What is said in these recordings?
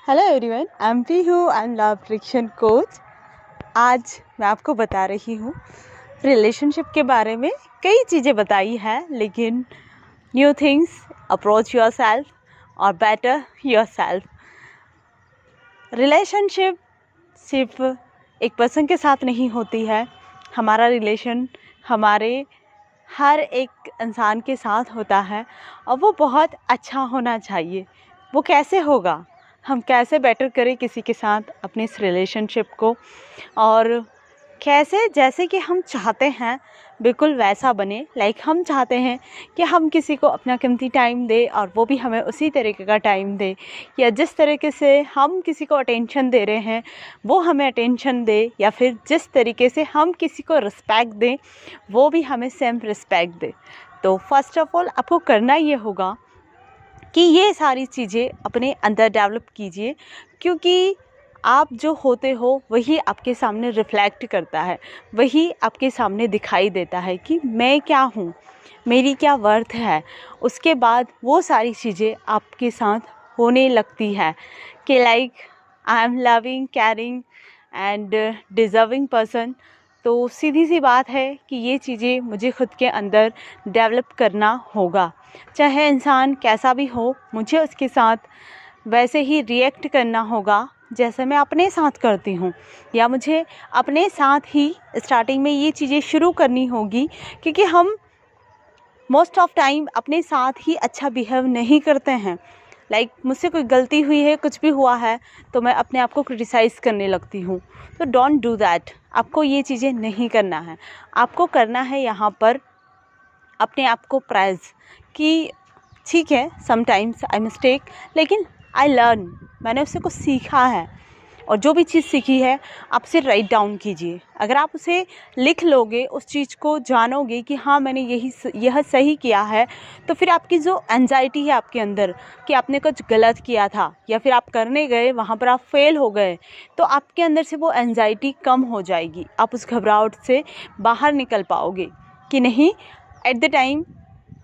Hello everyone, I am P हूँ, I am love attraction coach. आज मैं आपको बता रही हूँ रिलेशनशिप के बारे में। कई चीज़ें बताई है, लेकिन new things, approach your self और बेटर योर सेल्फ। रिलेशनशिप सिर्फ एक पर्सन के साथ नहीं होती है। हमारा रिलेशन हमारे हर एक इंसान के साथ होता है और वो बहुत अच्छा होना चाहिए। वो कैसे होगा, हम कैसे बेटर करें किसी के साथ अपने इस रिलेशनशिप को, और कैसे जैसे कि हम चाहते हैं बिल्कुल वैसा बने। लाइक हम चाहते हैं कि हम किसी को अपना कीमती टाइम दे और वो भी हमें उसी तरीके का टाइम दे, या जिस तरीके से हम किसी को अटेंशन दे रहे हैं वो हमें अटेंशन दे, या फिर जिस तरीके से हम किसी को रिस्पेक्ट दें वो भी हमें सेम रिस्पेक्ट दे। तो फर्स्ट ऑफ ऑल आपको करना ये होगा कि ये सारी चीज़ें अपने अंदर डेवलप कीजिए, क्योंकि आप जो होते हो वही आपके सामने रिफ्लेक्ट करता है, वही आपके सामने दिखाई देता है कि मैं क्या हूँ, मेरी क्या वर्थ है। उसके बाद वो सारी चीज़ें आपके साथ होने लगती है कि like I am loving, caring and deserving person. तो सीधी सी बात है कि ये चीज़ें मुझे खुद के अंदर डेवलप करना होगा। चाहे इंसान कैसा भी हो, मुझे उसके साथ वैसे ही रिएक्ट करना होगा जैसे मैं अपने साथ करती हूँ, या मुझे अपने साथ ही स्टार्टिंग में ये चीज़ें शुरू करनी होगी, क्योंकि हम मोस्ट ऑफ टाइम अपने साथ ही अच्छा बिहेव नहीं करते हैं। लाइक मुझसे कोई गलती हुई है, कुछ भी हुआ है, तो मैं अपने आप को क्रिटिसाइज़ करने लगती हूँ। तो डोंट डू दैट। आपको ये चीज़ें नहीं करना है। आपको करना है यहाँ पर अपने आप को प्राइज़ कि ठीक है, समटाइम्स आई मिस्टेक, लेकिन आई लर्न, मैंने उससे कुछ सीखा है। और जो भी चीज़ सीखी है आप उसे राइट डाउन कीजिए। अगर आप उसे लिख लोगे, उस चीज़ को जानोगे कि हाँ मैंने यह सही किया है, तो फिर आपकी जो एंजाइटी है आपके अंदर कि आपने कुछ गलत किया था या फिर आप करने गए वहाँ पर आप फेल हो गए, तो आपके अंदर से वो एंजाइटी कम हो जाएगी। आप उस घबराहट से बाहर निकल पाओगे कि नहीं, at the time,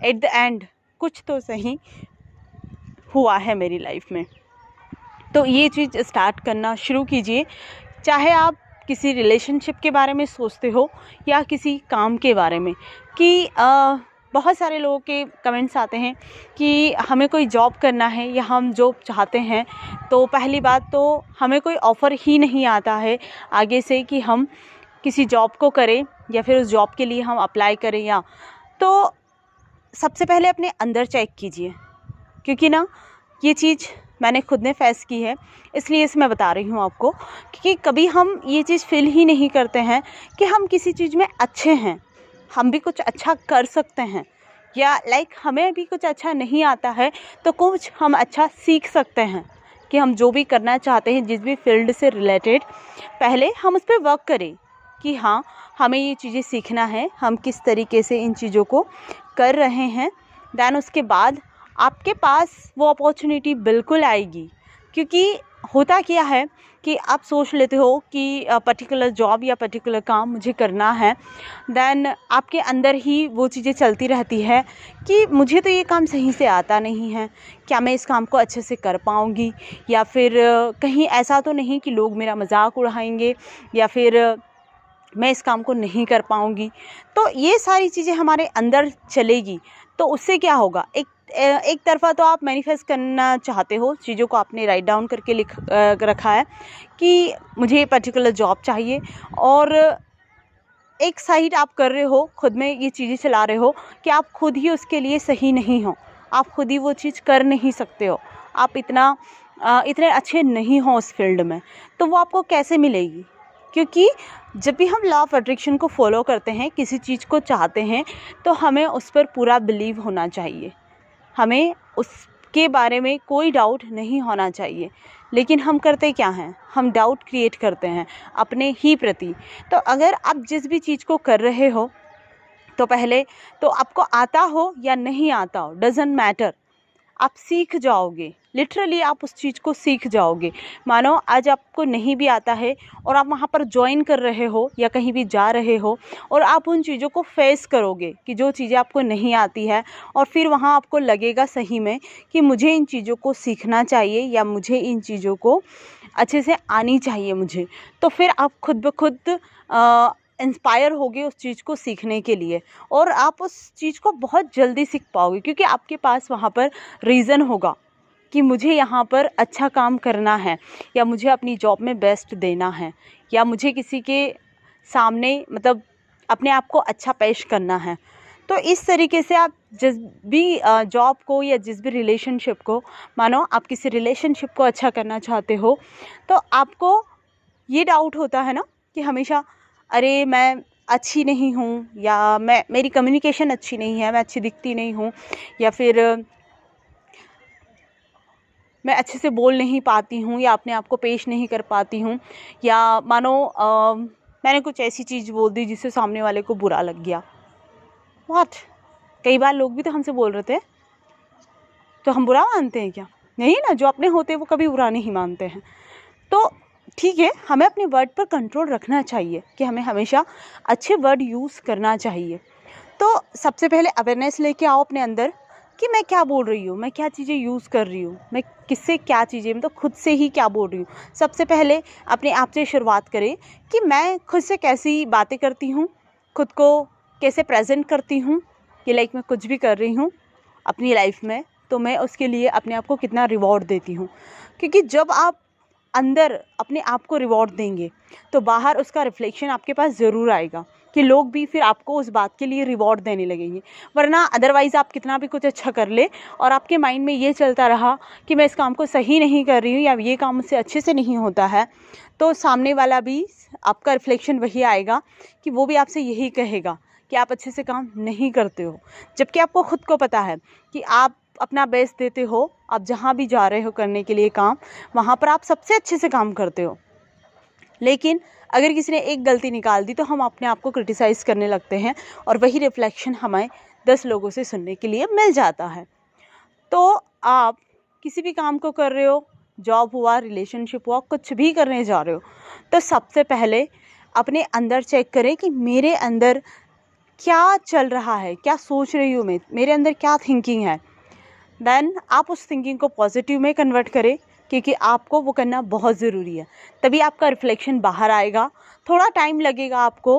at the end कुछ तो सही हुआ है मेरी लाइफ में। तो ये चीज़ स्टार्ट करना शुरू कीजिए। चाहे आप किसी रिलेशनशिप के बारे में सोचते हो या किसी काम के बारे में, कि बहुत सारे लोगों के कमेंट्स आते हैं कि हमें कोई जॉब करना है या हम जॉब चाहते हैं, तो पहली बात तो हमें कोई ऑफ़र ही नहीं आता है आगे से कि हम किसी जॉब को करें या फिर उस जॉब के लिए हम अप्लाई करें। या तो सबसे पहले अपने अंदर चेक कीजिए, क्योंकि ना ये चीज़ मैंने खुद ने फेस की है, इसलिए इसे मैं बता रही हूँ आपको। क्योंकि कभी हम ये चीज़ फील ही नहीं करते हैं कि हम किसी चीज़ में अच्छे हैं, हम भी कुछ अच्छा कर सकते हैं, या लाइक हमें भी कुछ अच्छा नहीं आता है तो कुछ हम अच्छा सीख सकते हैं। कि हम जो भी करना चाहते हैं, जिस भी फील्ड से रिलेटेड, पहले हम उस पर वर्क करें कि हाँ हमें ये चीज़ें सीखना है, हम किस तरीके से इन चीज़ों को कर रहे हैं। दैन उसके बाद आपके पास वो अपॉर्चुनिटी बिल्कुल आएगी। क्योंकि होता क्या है कि आप सोच लेते हो कि पर्टिकुलर जॉब या पर्टिकुलर काम मुझे करना है, दैन आपके अंदर ही वो चीज़ें चलती रहती है कि मुझे तो ये काम सही से आता नहीं है, क्या मैं इस काम को अच्छे से कर पाऊँगी, या फिर कहीं ऐसा तो नहीं कि लोग मेरा मजाक उड़ाएंगे, या फिर मैं इस काम को नहीं कर पाऊँगी। तो ये सारी चीज़ें हमारे अंदर चलेगी, तो उससे क्या होगा, एक तरफ़ा तो आप मैनिफेस्ट करना चाहते हो, चीज़ों को आपने राइट डाउन करके लिख रखा है कि मुझे ये पर्टिकुलर जॉब चाहिए, और एक साइड आप कर रहे हो, खुद में ये चीज़ें चला रहे हो कि आप खुद ही उसके लिए सही नहीं हो, आप खुद ही वो चीज़ कर नहीं सकते हो, आप इतने अच्छे नहीं हो उस फील्ड में, तो वो आपको कैसे मिलेगी। क्योंकि जब भी हम लॉ ऑफ अट्रैक्शन को फॉलो करते हैं, किसी चीज़ को चाहते हैं, तो हमें उस पर पूरा बिलीव होना चाहिए, हमें उसके बारे में कोई डाउट नहीं होना चाहिए। लेकिन हम करते क्या हैं, हम डाउट क्रिएट करते हैं अपने ही प्रति। तो अगर आप जिस भी चीज़ को कर रहे हो, तो पहले तो आपको आता हो या नहीं आता हो, डज़न्ट मैटर, आप सीख जाओगे। लिटरली आप उस चीज़ को सीख जाओगे। मानो आज आपको नहीं भी आता है और आप वहाँ पर ज्वाइन कर रहे हो या कहीं भी जा रहे हो और आप उन चीज़ों को फेस करोगे कि जो चीज़ें आपको नहीं आती है, और फिर वहाँ आपको लगेगा सही में कि मुझे इन चीज़ों को सीखना चाहिए या मुझे इन चीज़ों को अच्छे से आनी चाहिए मुझे, तो फिर आप खुद ब खुद इंस्पायर होगे उस चीज़ को सीखने के लिए, और आप उस चीज़ को बहुत जल्दी सीख पाओगे क्योंकि आपके पास वहाँ पर रीज़न होगा कि मुझे यहाँ पर अच्छा काम करना है, या मुझे अपनी जॉब में बेस्ट देना है, या मुझे किसी के सामने मतलब अपने आप को अच्छा पेश करना है। तो इस तरीके से आप जिस भी जॉब को या जिस भी रिलेशनशिप को, मानो आप किसी रिलेशनशिप को अच्छा करना चाहते हो, तो आपको ये डाउट होता है ना कि हमेशा अरे मैं अच्छी नहीं हूँ, या मेरी कम्युनिकेशन अच्छी नहीं है, मैं अच्छी दिखती नहीं हूँ, या फिर मैं अच्छे से बोल नहीं पाती हूँ, या अपने आप को पेश नहीं कर पाती हूँ, या मानो मैंने कुछ ऐसी चीज़ बोल दी जिससे सामने वाले को बुरा लग गया। व्हाट, कई बार लोग भी तो हमसे बोल रहे थे, तो हम बुरा मानते हैं क्या? नहीं ना, जो अपने होते हैं वो कभी बुरा नहीं मानते हैं। तो ठीक है, हमें अपने वर्ड पर कंट्रोल रखना चाहिए कि हमें हमेशा अच्छे वर्ड यूज़ करना चाहिए। तो सबसे पहले अवेयरनेस लेके आओ अपने अंदर कि मैं क्या बोल रही हूँ, मैं क्या चीज़ें यूज़ कर रही हूँ, मैं किससे क्या चीज़ें मतलब खुद से ही क्या बोल रही हूँ। सबसे पहले अपने आप से शुरुआत करें कि मैं खुद से कैसी बातें करती हूँ, खुद को कैसे प्रेजेंट करती हूँ, कि लाइक मैं कुछ भी कर रही हूँ अपनी लाइफ में तो मैं उसके लिए अपने आप को कितना रिवॉर्ड देती हूँ। क्योंकि जब आप अंदर अपने आप को रिवॉर्ड देंगे तो बाहर उसका रिफ्लेक्शन आपके पास ज़रूर आएगा कि लोग भी फिर आपको उस बात के लिए रिवॉर्ड देने लगेंगे। वरना अदरवाइज़ आप कितना भी कुछ अच्छा कर ले और आपके माइंड में ये चलता रहा कि मैं इस काम को सही नहीं कर रही हूँ या ये काम मुझसे अच्छे से नहीं होता है, तो सामने वाला भी आपका रिफ्लेक्शन वही आएगा कि वो भी आपसे यही कहेगा कि आप अच्छे से काम नहीं करते हो। जबकि आपको खुद को पता है कि आप अपना बेस्ट देते हो, आप जहाँ भी जा रहे हो करने के लिए काम, वहाँ पर आप सबसे अच्छे से काम करते हो। लेकिन अगर किसी ने एक गलती निकाल दी तो हम अपने आप को क्रिटिसाइज़ करने लगते हैं और वही रिफ्लेक्शन हमें 10 लोगों से सुनने के लिए मिल जाता है। तो आप किसी भी काम को कर रहे हो, जॉब हुआ, रिलेशनशिप हुआ, कुछ भी करने जा रहे हो, तो सबसे पहले अपने अंदर चेक करें कि मेरे अंदर क्या चल रहा है, क्या सोच रही हूँ मैं, मेरे अंदर क्या थिंकिंग है। देन आप उस थिंकिंग को पॉजिटिव में कन्वर्ट करें, क्योंकि आपको वो करना बहुत ज़रूरी है। तभी आपका रिफ्लेक्शन बाहर आएगा। थोड़ा टाइम लगेगा आपको,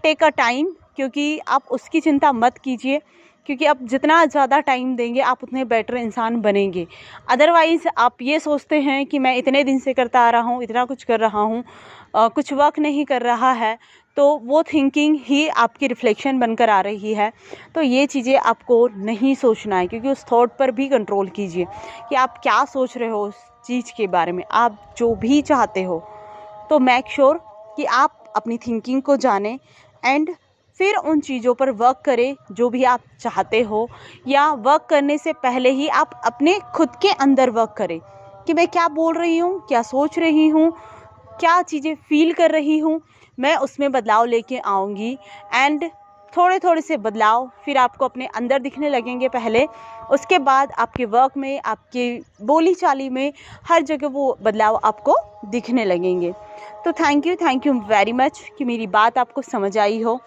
टेक अ टाइम, क्योंकि आप उसकी चिंता मत कीजिए, क्योंकि आप जितना ज़्यादा टाइम देंगे आप उतने बेटर इंसान बनेंगे। अदरवाइज़ आप ये सोचते हैं कि मैं इतने दिन से करता आ रहा हूँ, इतना कुछ कर रहा हूँ, कुछ वर्क नहीं कर रहा है, तो वो थिंकिंग ही आपकी रिफ्लेक्शन बनकर आ रही है। तो ये चीज़ें आपको नहीं सोचना है, क्योंकि उस थॉट पर भी कंट्रोल कीजिए कि आप क्या सोच रहे हो उस चीज़ के बारे में। आप जो भी चाहते हो तो मेक श्योर कि आप अपनी थिंकिंग को जानें एंड फिर उन चीज़ों पर वर्क करें जो भी आप चाहते हो, या वर्क करने से पहले ही आप अपने खुद के अंदर वर्क करें कि मैं क्या बोल रही हूँ, क्या सोच रही हूँ, क्या चीज़ें फील कर रही हूँ। मैं उसमें बदलाव लेके आऊँगी एंड थोड़े थोड़े से बदलाव फिर आपको अपने अंदर दिखने लगेंगे पहले, उसके बाद आपके वर्क में, आपकी बोली चाली में, हर जगह वो बदलाव आपको दिखने लगेंगे। तो थैंक यू वेरी मच कि मेरी बात आपको समझ आई हो।